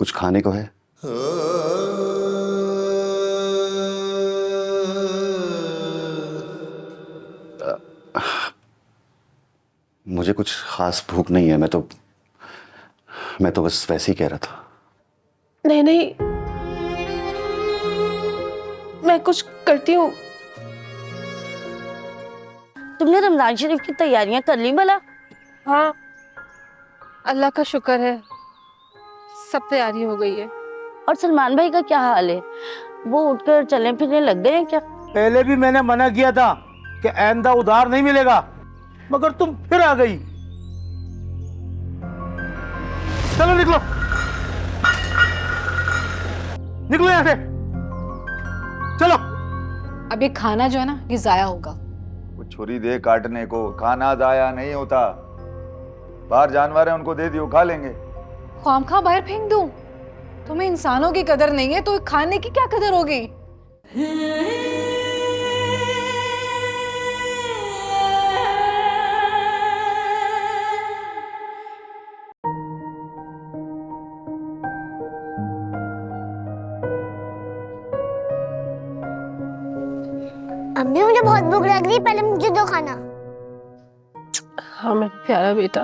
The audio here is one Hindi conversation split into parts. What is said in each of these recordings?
कुछ खाने को है? मुझे कुछ खास भूख नहीं है। मैं तो बस वैसे ही कह रहा था। नहीं नहीं, मैं कुछ करती हूँ। तुमने रमजान शरीफ की तैयारियां कर ली भला? हाँ, अल्लाह का शुक्र है, सब तैयारी हो गई है। और सलमान भाई का क्या हाल है? वो उठकर चलने फिरने लग गए हैं क्या? पहले भी मैंने मना किया था कि आइंदा उधार नहीं मिलेगा, मगर तुम फिर आ गई। चलो निकलो, निकलो यहां से, चलो। अब ये खाना जो है ना, ये जाया होगा। वो छुरी दे काटने को, खाना जाया नहीं होता। बाहर जानवर है, उनको दे दियो, खा लेंगे। खामखा बाहर फेंक दूं? तुम्हें इंसानों की कदर नहीं है तो खाने की क्या कदर होगी? अम्मी मुझे बहुत भूख लग रही है, पहले मुझे दो खाना। हाँ मेरा प्यारा बेटा,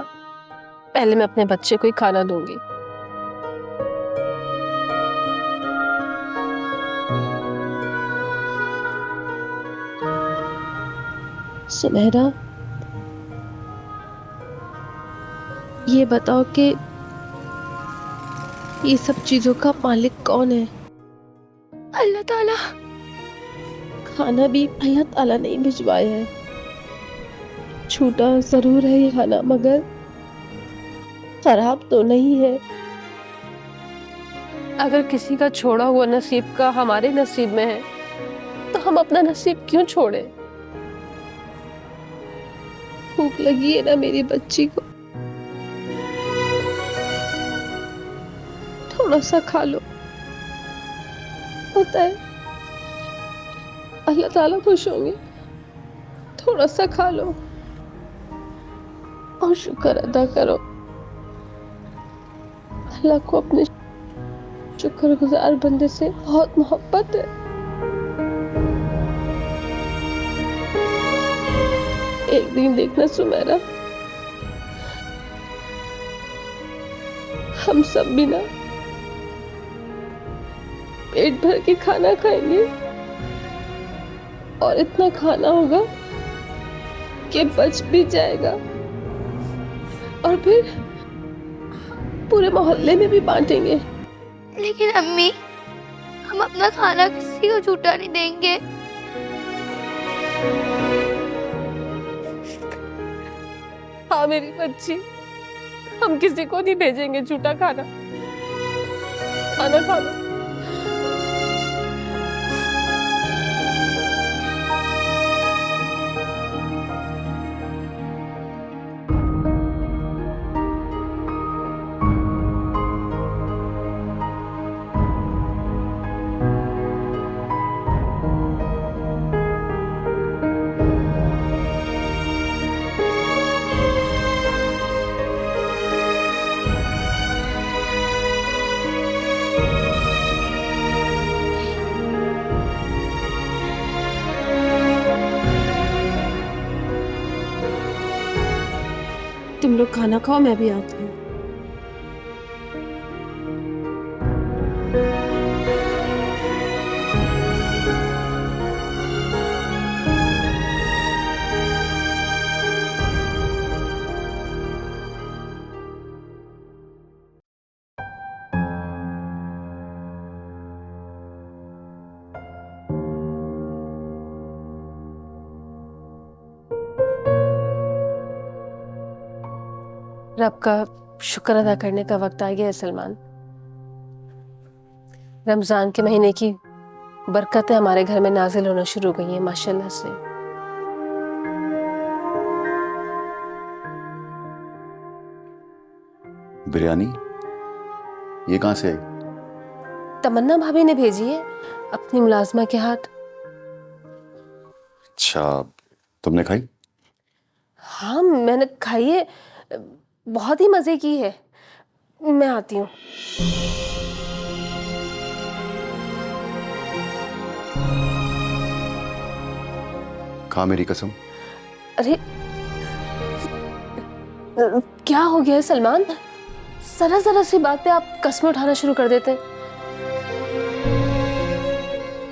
पहले मैं अपने बच्चे को ही खाना दूंगी। सुनहरा, ये बताओ कि ये सब चीजों का मालिक कौन है? अल्लाह ताला। खाना भी अल्लाह ताला ने भिजवाया है। छूटा जरूर है ये खाना, मगर खराब तो नहीं है। अगर किसी का छोड़ा हुआ नसीब का हमारे नसीब में है, तो हम अपना नसीब क्यों छोड़े? भूख लगी है ना मेरी बच्ची को, थोड़ा सा खा लो। पता है अल्लाह ताला खुश होंगे, थोड़ा सा खा लो और शुक्र अदा करो। अल्लाह को अपने शुक्रगुजार बंदे से बहुत मोहब्बत है। एक दिन देखना सुमेरा, हम सब भी ना पेट भर के खाना खाएंगे और इतना खाना होगा कि बच भी जाएगा, और फिर पूरे मोहल्ले में भी बांटेंगे। लेकिन अम्मी, हम अपना खाना किसी को छूटा नहीं देंगे। हाँ मेरी बच्ची, हम किसी को नहीं भेजेंगे झूठा खाना। खाना खा लो। तुम लोग खाना खाओ, मैं भी आती हूँ। रब का शुक्र अदा करने का वक्त आ गया है सलमान। रमजान के महीने की बरकतें हमारे घर में नाजिल होना शुरू हो गई हैं माशाल्लाह से। बिरयानी ये कहाँ से आई? तमन्ना भाभी ने भेजी है अपनी मुलाजमा के हाथ। अच्छा, तुमने खाई? हाँ मैंने खाई है, बहुत ही मजे की है। मैं आती हूँ। खा मेरी कसम। अरे क्या हो गया है सलमान? जरा जरा सी बात पे आप कस्में उठाना शुरू कर देते हैं।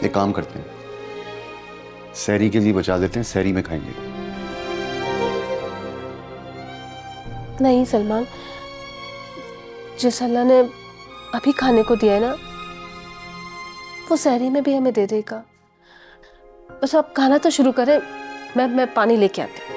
एक काम करते हैं, सहरी के लिए बचा देते हैं, सहरी में खाएंगे। नहीं सलमान, जिस अल्लाह ने अभी खाने को दिया है ना, वो सहरी में भी हमें दे देगा। बस आप खाना तो शुरू करें, मैं पानी लेके आती हूँ।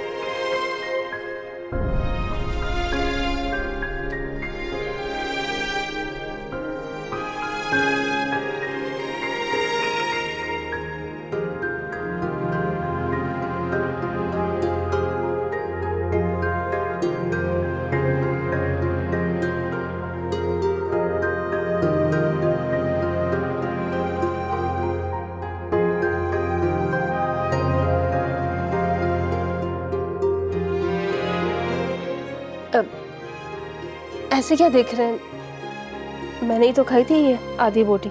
ऐसे क्या देख रहे हैं? मैंने ही तो खाई थी ये आधी बोटी।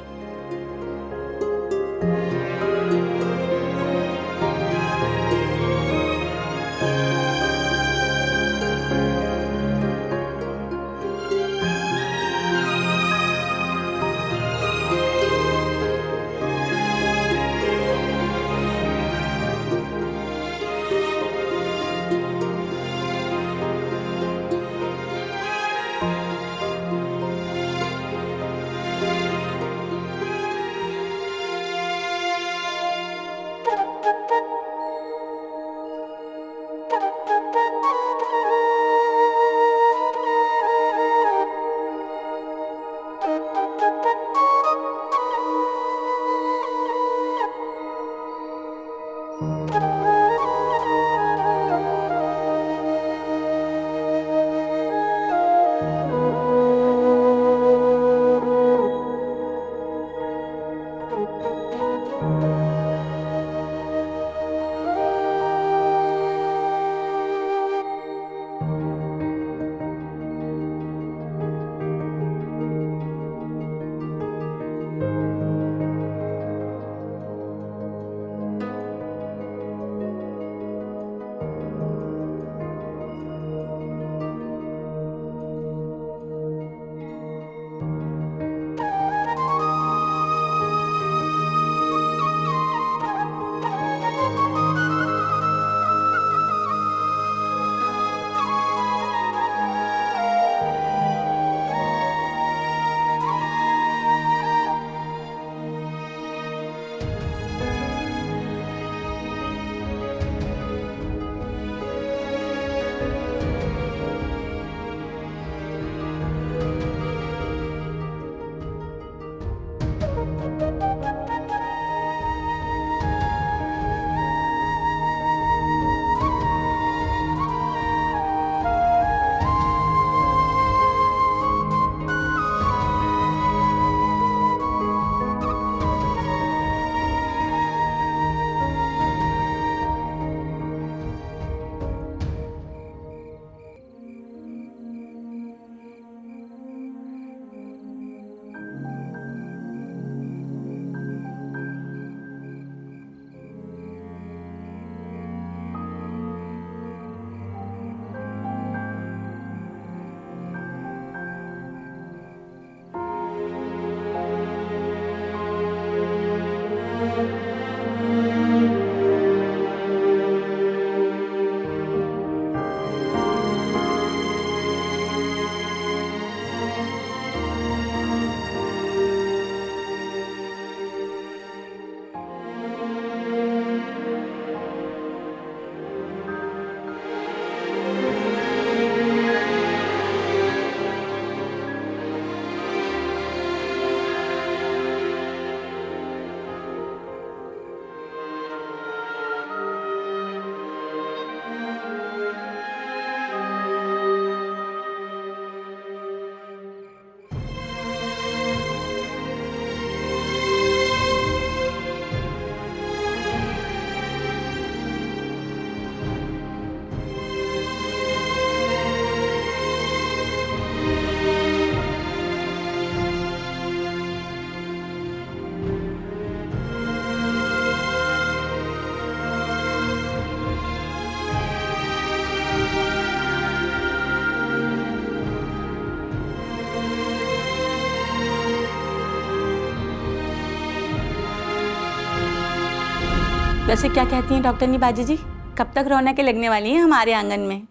वैसे क्या कहती हैं डॉक्टर नी बाजी जी, कब तक रौनकें लगने वाली हैं हमारे आंगन में?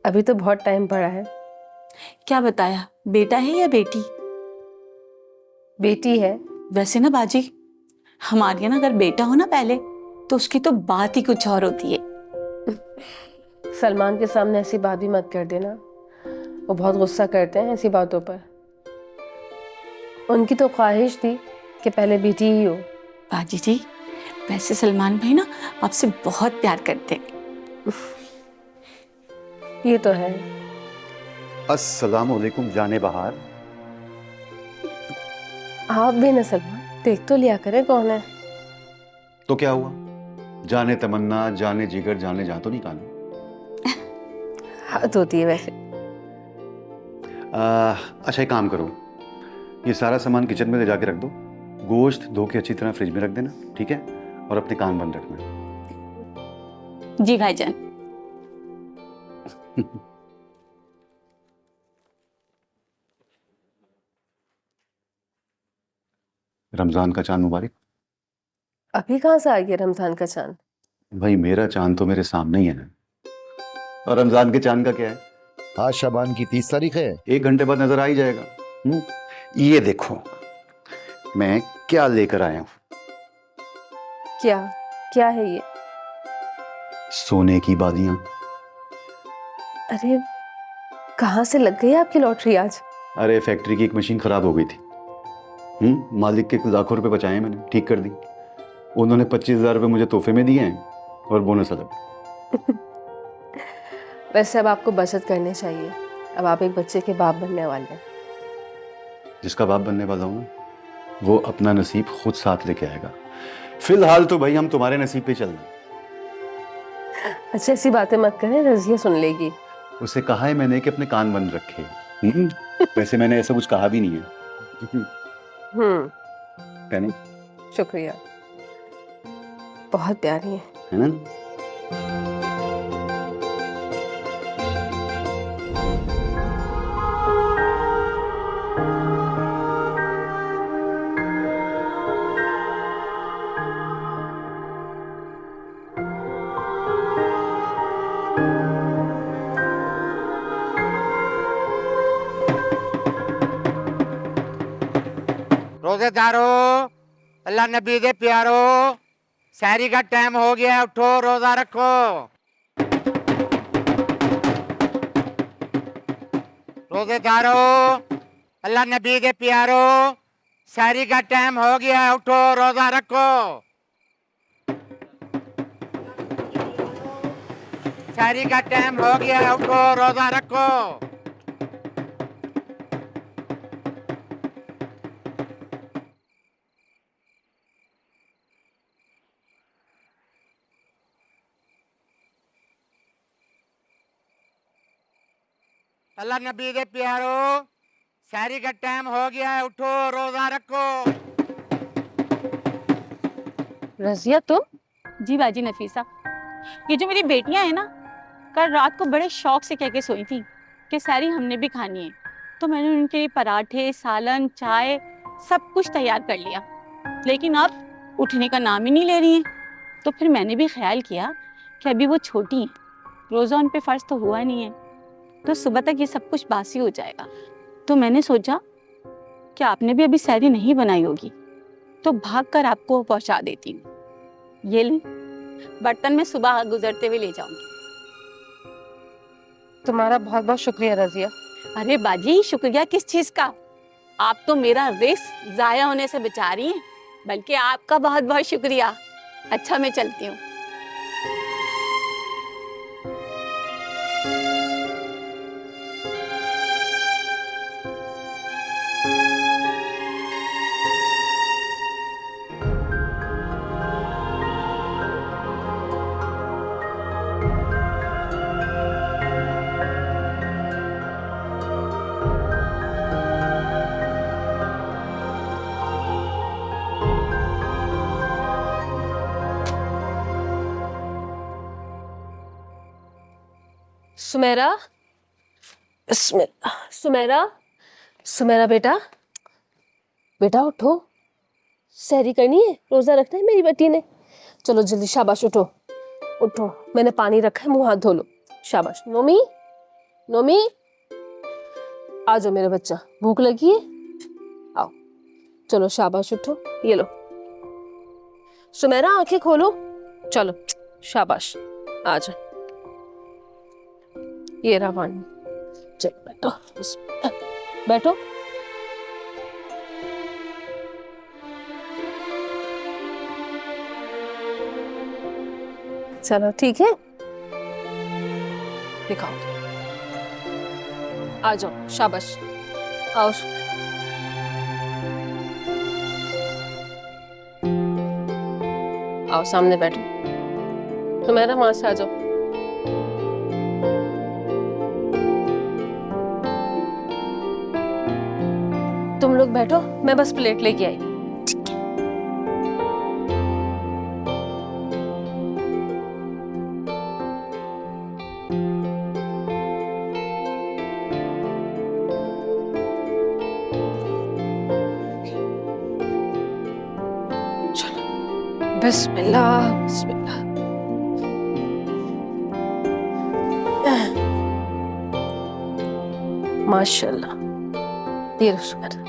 अभी तो बहुत टाइम पड़ा है। क्या बताया, बेटा है या बेटी? बेटी है। वैसे ना बाजी, हमारे यहाँ ना अगर बेटा हो ना पहले, तो उसकी तो बात ही कुछ और होती है। सलमान के सामने ऐसी बात भी मत कर देना, वो बहुत गुस्सा करते हैं ऐसी बातों पर। उनकी तो ख्वाहिश थी कि पहले बेटी ही हो। बाजी जी, वैसे सलमान भाई ना आपसे बहुत प्यार करते हैं। ये तो है। अस्सलाम वालेकुम जाने बहार। आप भी न सलमान, देख तो लिया करें कौन है। तो क्या हुआ, जाने तमन्ना, जाने जिगर, जाने जा तो नहीं कहा। हद होती है वैसे। अच्छा एक काम करो, ये सारा सामान किचन में ले जाके रख दो, गोश्त धो के अच्छी तरह फ्रिज में रख देना, ठीक है? और अपने कान बंद रखना। जी भाईजान। रमजान का चांद मुबारक। अभी कहाँ से आ गया रमजान का चांद? भाई मेरा चांद तो मेरे सामने ही है ना, और रमजान के चांद का क्या है? आज शाबान की 30 तारीख है। 1 घंटे बाद नजर आ ही जाएगा। ये देखो मैं क्या लेकर आया हूं। क्या क्या है ये? सोने की बालियां। अरे कहाँ से लग गई आपकी लॉटरी आज? अरे फैक्ट्री की एक मशीन खराब हो गई थी। मालिक के लाखों रुपए बचाए मैंने, ठीक कर दी। उन्होंने 25,000 रुपये मुझे तोहफे में दिए हैं और बोनस अलग। वैसे अब आपको बचत करनी चाहिए, अब आप एक बच्चे के बाप बनने वाले हैं। जिसका बाप बनने वाला हूं वो अपना नसीब खुद साथ लेके आएगा। फिलहाल तो भाई हम तुम्हारे नसीब पे चल रहे हैं। अच्छा ऐसी बातें मत करें, रजिया सुन लेगी। उसे कहा है मैंने कि अपने कान बंद रखे। वैसे मैंने ऐसा कुछ कहा भी नहीं है। कहने शुक्रिया, बहुत प्यारी है ना? रोजेदारो, अल्लाह नबी दे प्यारो, सहरी का टाइम हो गया, उठो रोजा रखो। रोजेदारो, अल्लाह नबी दे प्यारो, सहरी का टाइम हो गया, उठो रोजा रखो। सहरी का टाइम हो गया, उठो रोजा रखो। अल्लाह नबी दे प्यारो, सहरी का टाइम हो गया है, उठो रोजा रखो। रजिया तुम? जी बाजी नफीसा, ये जो मेरी बेटियां हैं ना, कल रात को बड़े शौक से कह के सोई थी कि सारी हमने भी खानी है, तो मैंने उनके लिए पराठे, सालन, चाय सब कुछ तैयार कर लिया, लेकिन अब उठने का नाम ही नहीं ले रही हैं। तो फिर मैंने भी ख्याल किया कि अभी वो छोटी हैं, रोज़ा उन पे फ़र्ज तो हुआ नहीं है, तो सुबह तक ये सब कुछ बासी हो जाएगा। तो मैंने सोचा कि आपने भी अभी सहरी नहीं बनाई होगी, तो भागकर आपको पहुंचा देती हूँ। ये लें, बर्तन में सुबह गुजरते हुए ले जाऊंगी। तुम्हारा बहुत बहुत शुक्रिया रजिया। अरे बाजी, शुक्रिया किस चीज का? आप तो मेरा रिस्क जाया होने से बचा रही हैं, बल्कि आपका बहुत बहुत शुक्रिया। अच्छा मैं चलती हूँ। सुमेरा, सुमेरा, सुमेरा बेटा, बेटा उठो। सहरी करनी है, रोजा रखना है मेरी बेटी ने। चलो जल्दी, शाबाश उठो उठो, मैंने पानी रखा है, मुंह हाथ धो लो। शाबाश। नोमी, नोमी आ जाओ मेरा बच्चा, भूख लगी है, आओ। चलो शाबाश उठो, ये लो। सुमेरा आंखें खोलो, चलो शाबाश, आ जाओ। ये रहा पानी, चलो बैठो, बैठो। चलो ठीक है, दिखाओ, आ जाओ, शाबाश, आओ। आओ सामने बैठो, तुम्हारा मां से आ जाओ। तुम लोग बैठो, मैं बस प्लेट लेके आई। बिस्मिल्लाह बिस्मिल्लाह। माशाल्लाह, ये शुक्र।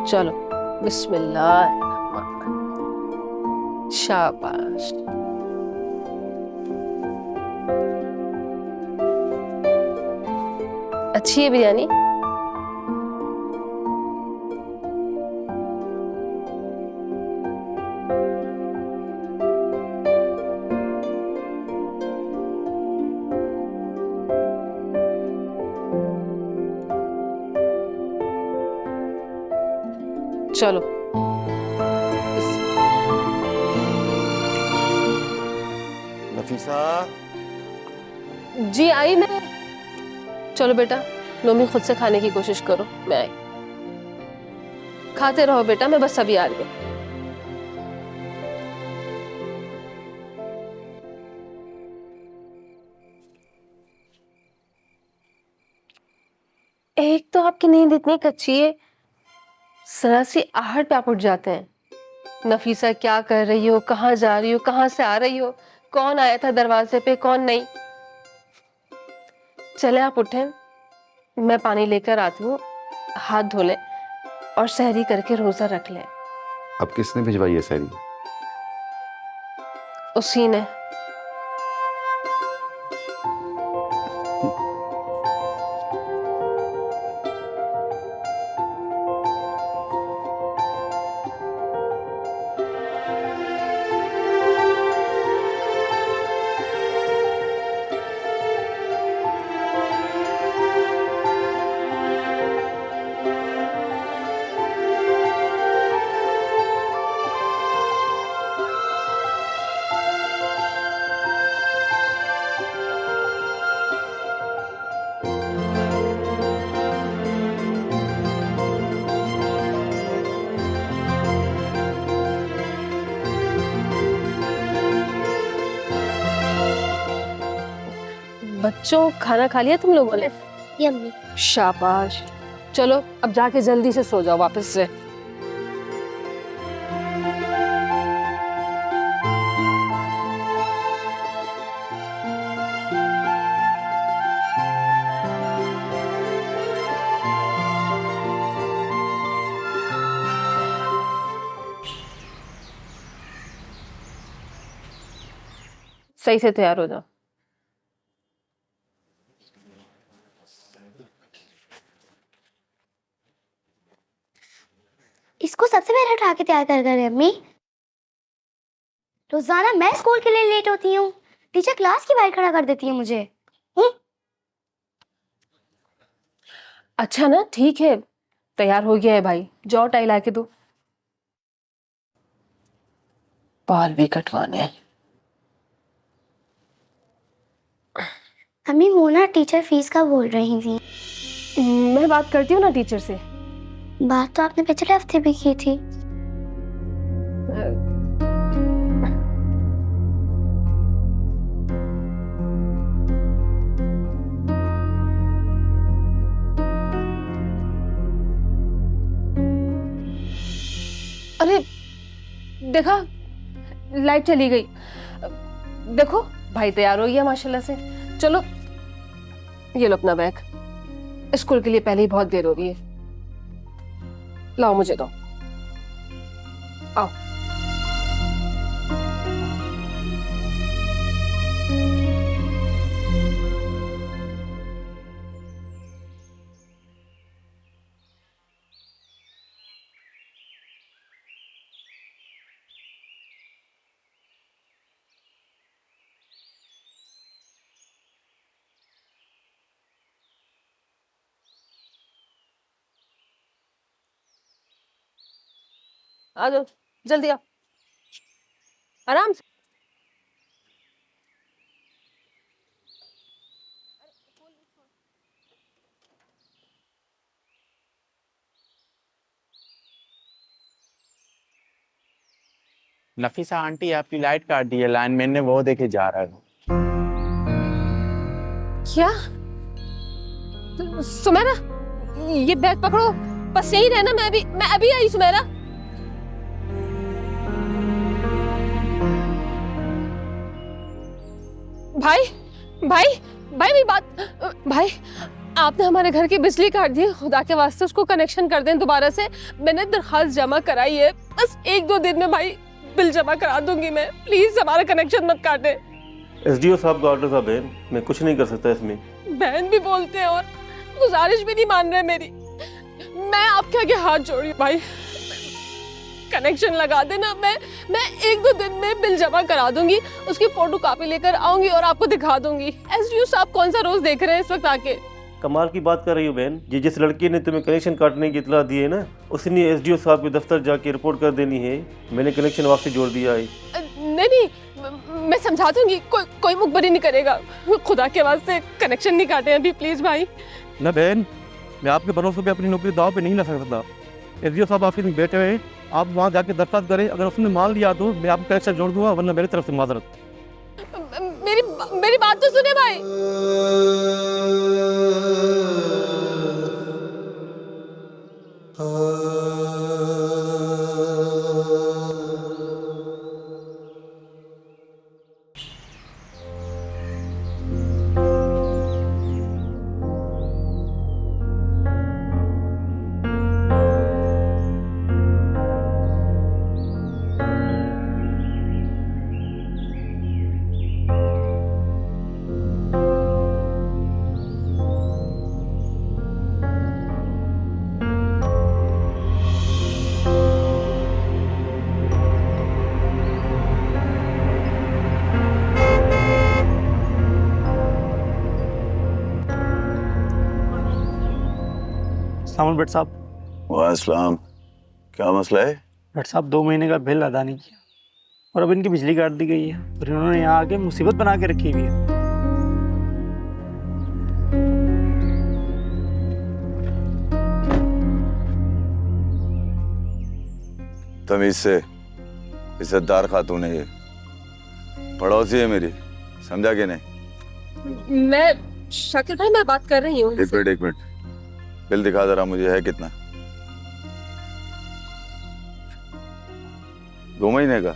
चलो बिस्मिल्लाह, शाबाश। अच्छी है बिरयानी। चलो नफीसा, जी आई मैं। चलो बेटा, नोमी खुद से खाने की कोशिश करो, मैं आई। खाते रहो बेटा, मैं बस अभी आ रही हूँ। एक तो आपकी नींद इतनी कच्ची है, जरा सी आहट पे आप उठ जाते हैं। नफीसा क्या कर रही हो, कहाँ जा रही हो, कहाँ से आ रही हो, कौन आया था दरवाजे पे, कौन नहीं। चले आप उठे, मैं पानी लेकर आती हूँ, हाथ धो ले और सहरी करके रोजा रख ले। अब किसने भिजवाई है सहरी? उसी ने। बच्चों, खाना खा लिया तुम लोगों ने? यम्मी। शाबाश। चलो अब जाके जल्दी से सो जाओ वापस से। सही से तैयार हो जाओ। इसको सबसे पहले उठा के तैयार कर कर अम्मी। रोजाना मैं स्कूल के लिए लेट होती हूँ, टीचर क्लास की बाहर खड़ा कर देती है मुझे। अच्छा ना, ठीक है, तैयार हो गया है भाई, जाओ टाई ला के दो। बाल भी कटवाने हैं। अम्मी वो ना टीचर फीस का बोल रही थी, मैं बात करती हूँ ना टीचर से। बात तो आपने पिछले हफ्ते भी की थी। अरे देखा, लाइट चली गई। देखो भाई तैयार हो गया माशाल्लाह से। चलो ये लो अपना बैग, स्कूल के लिए पहले ही बहुत देर हो रही है। लाओ मुझे दो, आओ। आ जाओ, जल्दी आओ, आराम से। नफीसा आंटी आपकी लाइट काट दी है, लाइनमैन ने वो देखे जा रहा है। क्या सुमेरा, ये बैग पकड़ो, बस यही रहना। मैं अभी आई सुमेरा। भाई भाई भाई मेरी बात, भाई आपने हमारे घर की बिजली काट दी है, खुदा के वास्ते उसको कनेक्शन कर दें दोबारा से। मैंने दरखास्त जमा कराई है, बस 1-2 दिन में भाई बिल जमा करा दूंगी मैं। प्लीज हमारा कनेक्शन मत काटे। एसडीओ साहब का ऑर्डर था बहन, मैं कुछ नहीं कर सकता इसमें। बहन भी बोलते हैं और गुजारिश भी नहीं मान रहे मेरी। मैं आपके आगे हाथ जोड़ी भाई, कनेक्शन लगा देना। मैं 1-2 दिन में बिल जमा करा दूंगी, उसकी फोटो कॉपी लेकर आऊंगी और आपको दिखा दूंगी। एसडीओ साहब कौन सा रोज देख रहे हैं इस वक्त आके? कमाल की बात कर रही हो बहन। ये जिस लड़की ने तुम्हें कनेक्शन काटने की इतला दी है ना, उसी ने एसडीओ साहब के दफ्तर जाके रिपोर्ट कर देनी है। मैंने कनेक्शन वापसी जोड़ दिया है। नहीं, मैं समझा दूंगी, कोई मुखबरी नहीं करेगा। खुदा के वास्ते कनेक्शन नहीं काटे अभी प्लीज भाई। ना बहन, मैं आपके भरोसे पे अपनी नौकरी दाव पे नहीं लगा सकता। एसडीओ साहब ऑफिस में बैठे हुए, आप वहाँ जाके दरखास्त करें। अगर उसने मान लिया तो मैं आपको कनेक्शन जोड़ दूंगा, वरना मेरी तरफ से माजरत। मेरी बात तो सुने भाई। भट्ट साहब। वालेकुम, क्या मसला है? भट्ट साहब 2 महीने का बिल अदा नहीं किया और अब इनकी बिजली काट दी गई है और इन्होंने यहाँ आके मुसीबत बना के रखी हुई है। तमीज से, इज्जतदार खातून है ये, पड़ोसी है मेरी, समझा कि नहीं? मैं शाकिर भाई, मैं बात कर रही हूँ। एक मिनट, बिल दिखा जरा मुझे, है कितना? 2 महीने का?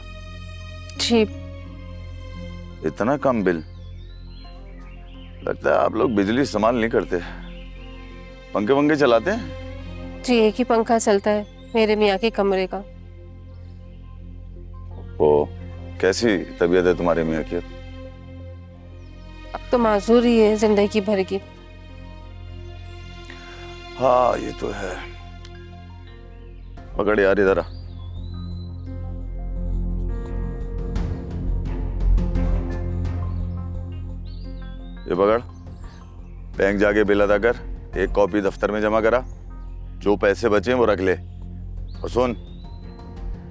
जी। इतना कम बिल? लगता है आप लोग बिजली इस्तेमाल नहीं करते, पंखे वंखे चलाते हैं? जी, एक ही पंखा चलता है मेरे मियाँ के कमरे का। ओ, कैसी तबीयत है तुम्हारे मियाँ की? अब तो माजूर ही है जिंदगी भर की। हाँ ये तो है। पकड़ यार इधर आ। ये पकड़, बैंक जाके बिल अदा कर, एक कॉपी दफ्तर में जमा करा, जो पैसे बचे वो रख ले। और सुन,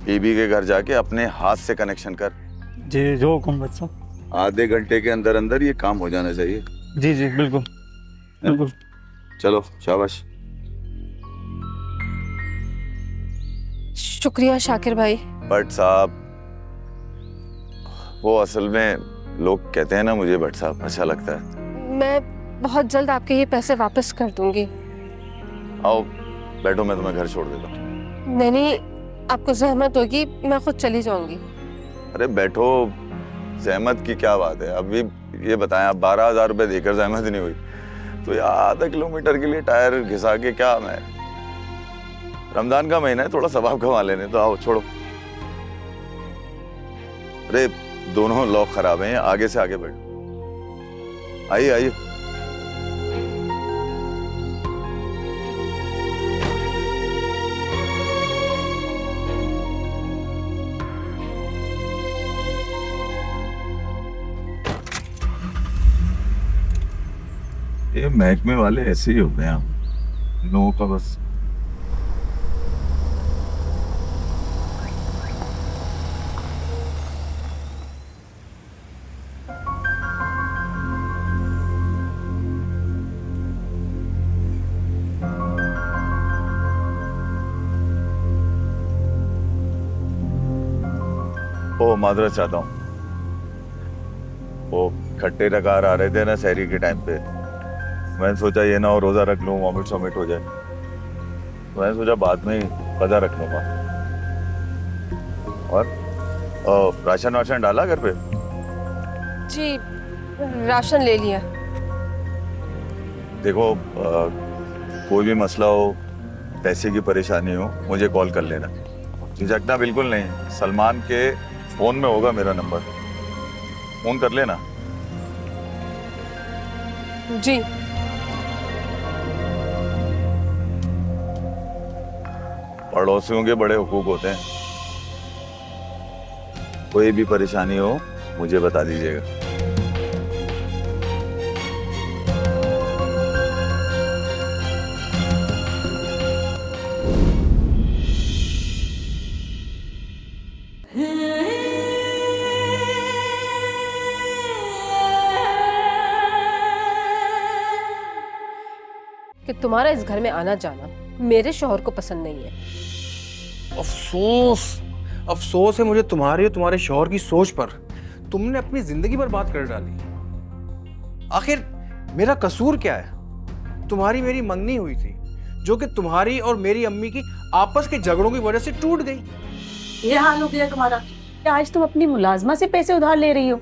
बीबी के घर जाके अपने हाथ से कनेक्शन कर। जी जो हुक्म भट्ट साहब। आधे घंटे के अंदर अंदर ये काम हो जाना चाहिए। जी बिल्कुल बिल्कुल। चलो शाबाश। शुक्रिया शाकिर भाई। भट्ट साहब, वो असल में लोग कहते हैं ना मुझे भट्ट साहब, अच्छा लगता है। मैं बहुत जल्द आपके ये पैसे वापस कर दूंगी। आओ बैठो, मैं तुम्हें घर छोड़ देता हूँ। नहीं, आपको जहमत होगी, मैं खुद चली जाऊंगी। अरे बैठो, जहमत की क्या बात है। अभी ये बताएं, आप 12,000 रुपये देकर जहमत नहीं हुई तो यार आधा किलोमीटर के लिए टायर घिसा के क्या, मैं रमजान का महीना है, थोड़ा सवाब कमा लेने तो। आओ छोड़ो। अरे दोनों लोग खराब हैं, आगे से आगे बैठो। आइए आइए। ये महकमे वाले ऐसे ही होते हैं, हम लोगों का बस। ओ माजरत चाहता हूँ, वो खट्टे डकार आ रहे थे ना शहरी के टाइम पे, मैंने सोचा ये ना हो रोजा रख लूँ, वॉमिट सॉमिट हो जाए, मैंने सोचा बाद में कदा रख लूँगा। और राशन वाशन डाला घर पे? जी राशन ले लिया। देखो कोई भी मसला हो, पैसे की परेशानी हो, मुझे कॉल कर लेना, झिझकना बिल्कुल नहीं। सलमान के फोन में होगा मेरा नंबर, फोन कर लेना। जी। पड़ोसियों के बड़े हुकूक होते हैं, कोई भी परेशानी हो मुझे बता दीजिएगा। कि तुम्हारा इस घर में आना जाना मेरे शौहर को पसंद नहीं है। अफसोस, अफसोस है मुझे तुम्हारी और तुम्हारे शौहर की सोच पर। तुमने अपनी जिंदगी बर्बाद कर डाली। आखिर मेरा कसूर क्या है? तुम्हारी मेरी मंगनी हुई थी जो कि तुम्हारी और मेरी अम्मी की आपस के झगड़ों की वजह से टूट गई। ये हाल हो गया तुम्हारा कि आज तुम अपनी मुलाजमा से पैसे उधार ले रही हो,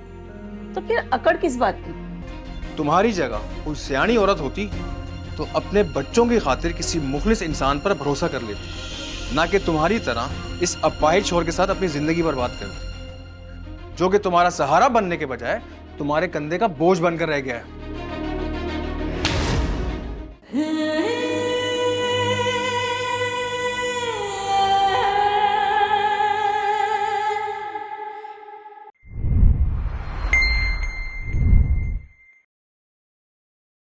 तो फिर अकड़ किस बात की? तुम्हारी जगह कोई सियानी औरत होती तो अपने बच्चों की खातिर किसी मुखलिस इंसान पर भरोसा कर लेती, ना कि तुम्हारी तरह इस अपाहिज शौहर के साथ अपनी जिंदगी बर्बाद करती, जो कि तुम्हारा सहारा बनने के बजाय तुम्हारे कंधे का बोझ बनकर रह गया है।